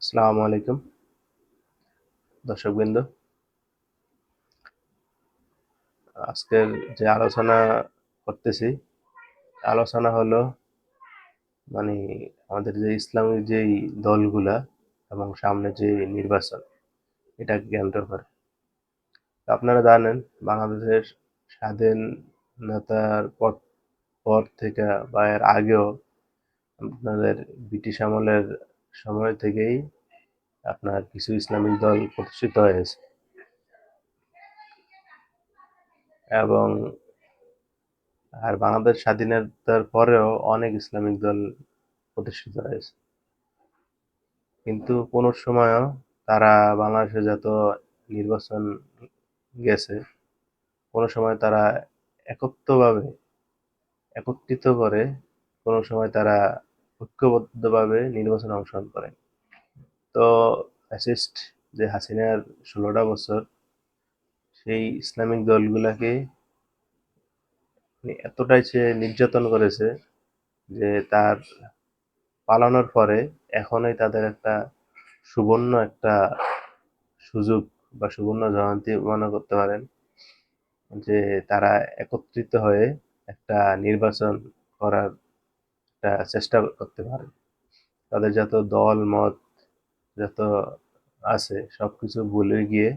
আসসালামু আলাইকুম দর্শকবৃন্দ। আজকের যে আলোচনা করতেছি, আলোচনা হলো মানে আমাদের যে ইসলামিক যেই দলগুলা এবং সামনে যে নির্বাচন, এটাকে কেন্দ্র করে। আপনারা জানেন বাংলাদেশের স্বাধীনতার পর থেকে বা এর আগেও আপনাদের ব্রিটিশ আমলের সময় থেকেই আপনার কিছু ইসলামিক দল প্রতিষ্ঠিত হয়েছে এবং বাংলাদেশ স্বাধীনতার পরেও অনেক ইসলামিক দল প্রতিষ্ঠিত হয়েছে, কিন্তু কোনো সময়ও তারা বাংলাদেশে যত নির্বাচন গেছে, কোনো সময় তারা একত্রভাবে একত্রিত করে, কোনো সময় তারা ঐক্যবদ্ধভাবে নির্বাচনে অংশগ্রহণ করে। তো ফ্যাসিস্ট যে হাসিনার 16টা বছর সেই ইসলামিক দলগুলাকে এতটাই সে নির্যাতন করেছে যে তার পালানোর পরে এখনই তাদের একটা সুবর্ণ একটা সুযোগ বা সুবর্ণ জয়ন্তী মনে করতে পারেন, যে তারা একত্রিত হয়ে একটা নির্বাচন করার একটা চেষ্টা করতে পারে। তাদের যত দল মত যত আছে সবকিছু ভুলে গিয়ে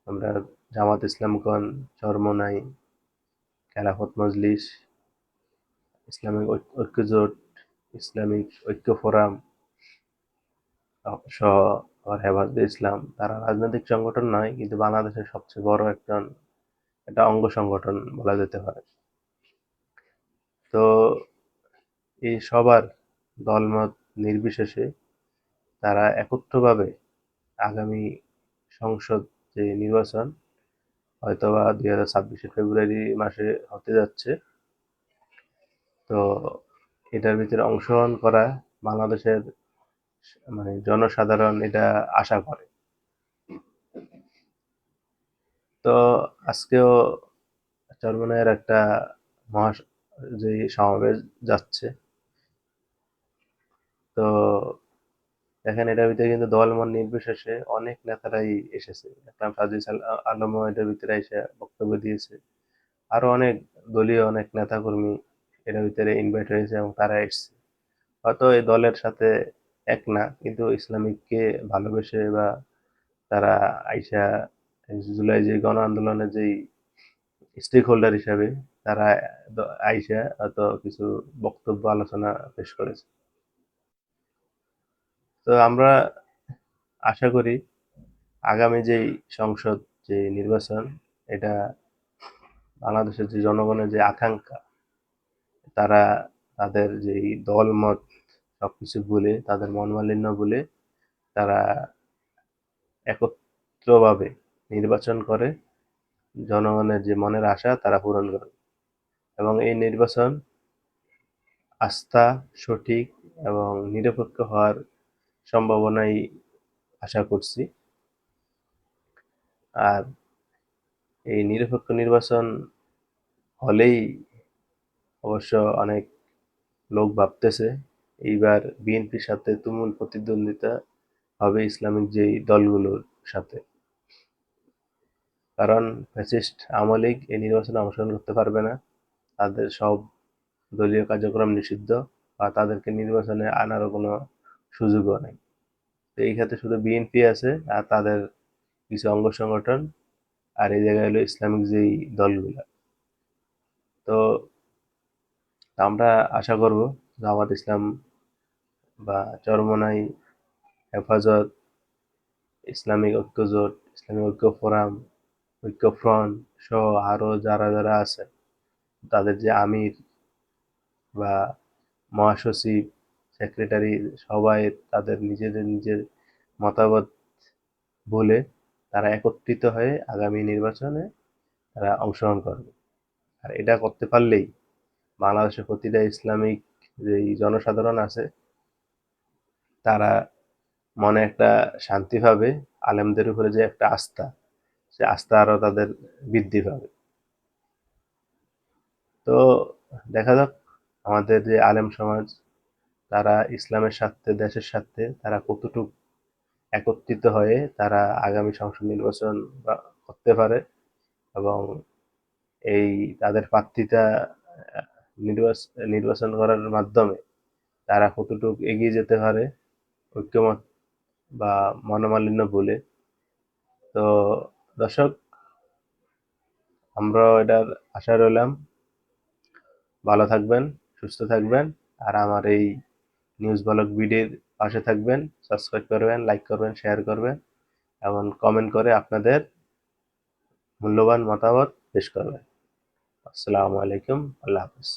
আমরা জামাত ইসলামগণ, চরমোনাই, খেলাফত মজলিস, ইসলামিক ঐক্যজোট, ইসলামিক ঐক্য ফোরাম সহ আবার হেফাজতে ইসলাম, তারা রাজনৈতিক সংগঠন নয়, কিন্তু বাংলাদেশের সবচেয়ে বড় একটা অঙ্গ সংগঠন বলা যেতে পারে। তো এই সবার দলমত নির্বিশেষে তারা একত্রভাবে আগামী সংসদ যে নির্বাচন হয়তোবা 2026 ফেব্রুয়ারি মাসে হতে যাচ্ছে, তো এটার ভিতরে অংশগ্রহণ করা বাংলাদেশের জনসাধারণ এটা আশা করে। তো আজকেও চরমোনাইয়ের একটা মহা যে সমাবেশ যাচ্ছে, তো দেখেন এটার ভিতরে কিন্তু দলমত নির্বিশেষে অনেক নেতারাই এসেছে। একটা সাজিদ আলমও এটার ভিতরে এসে বক্তব্য দিয়েছে, আরো অনেক দলীয় অনেক নেতাকর্মী এটার ভিতরে ইনভাইট হয়েছে এবং তারা এসছে। হয়তো এই দলের সাথে এক না, কিন্তু ইসলামিককে ভালোবেসে বা তারা আইসা জুলাই যে গণ আন্দোলনের যেই স্টেক হোল্ডার হিসাবে তারা আইসা হয়তো কিছু বক্তব্য আলোচনা পেশ করেছে। তো আমরা আশা করি আগামী যেই সংসদ যে নির্বাচন, এটা বাংলাদেশের যে জনগণের যে আকাঙ্ক্ষা, তারা তাদের যেই দলমত সবকিছু ভুলে, তাদের মনোমালিন্য ভুলে তারা একত্রভাবে নির্বাচন করে জনগণের যে মনের আশা তারা পূরণ করে, এবং এই নির্বাচন আস্থা, সঠিক এবং নিরপেক্ষ হওয়ার সম্ভাবনাই আশা করছি। আর এই নিরপেক্ষ নির্বাচন হলেই অবশ্য অনেক লোক ভাবতেছে এইবার বিএনপির সাথে তুমুল প্রতিদ্বন্দ্বিতা হবে ইসলামিক যেই দলগুলোর সাথে, কারণ ফ্যাসিস্ট আওয়ামী লীগ এই নির্বাচনে অংশগ্রহণ করতে পারবে না। তাদের সব দলীয় কার্যক্রম নিষিদ্ধ বা তাদেরকে নির্বাচনে আনারও কোনো সুযোগও নেই। তো এই ক্ষেত্রে শুধু বিএনপি আছে আর তাদের কিছু অঙ্গ সংগঠন, আর এই জায়গায় হলো ইসলামিক যেই দলগুলা। তো আমরা আশা করব জামাত ইসলাম বা চরমোনাই, হেফাজত, ইসলামিক ঐক্যজোট, ইসলামিক ঐক্য ফোরাম, ঐক্য ফ্রন্ট সহ আরো যারা যারা আছে, তাদের যে আমির বা মহাসচিব, সেক্রেটারি, সবাই তাদের নিজের মতামত বলে তারা একত্রিত হয়ে আগামী নির্বাচনে তারা অংশগ্রহণ করবে। আর এটা করতে পারলেই বাংলাদেশের প্রতিটা ইসলামিক যে জনসাধারণ আছে তারা মনে একটা শান্তি পাবে, আলেমদের উপরে যে একটা আস্থা, সে আস্থা আরো তাদের বৃদ্ধি পাবে। তো দেখা যাক আমাদের যে আলেম সমাজ, তারা ইসলামের স্বার্থে, দেশের স্বার্থে তারা কতটুক একত্রিত হয়ে তারা আগামী সংসদ নির্বাচন করতে পারে এবং এই তাদের প্রার্থীতা নির্বাচন করার মাধ্যমে তারা কতটুকু এগিয়ে যেতে পারে ঐক্যমত বা মনোমালিন্য ভুলে। তো দর্শক, আমরা এটার আশা রইলাম ভালো থাকবেন, সুস্থ থাকবেন, আর আমার এই নিউজ ব্লগ ভিডিওর পাশে থাকবেন, সাবস্ক্রাইব করবেন, লাইক করবেন, শেয়ার করবেন এবং কমেন্ট করে আপনাদের মূল্যবান মতামত পেশ করবেন। আসসালামু আলাইকুম, আল্লাহ হাফেজ।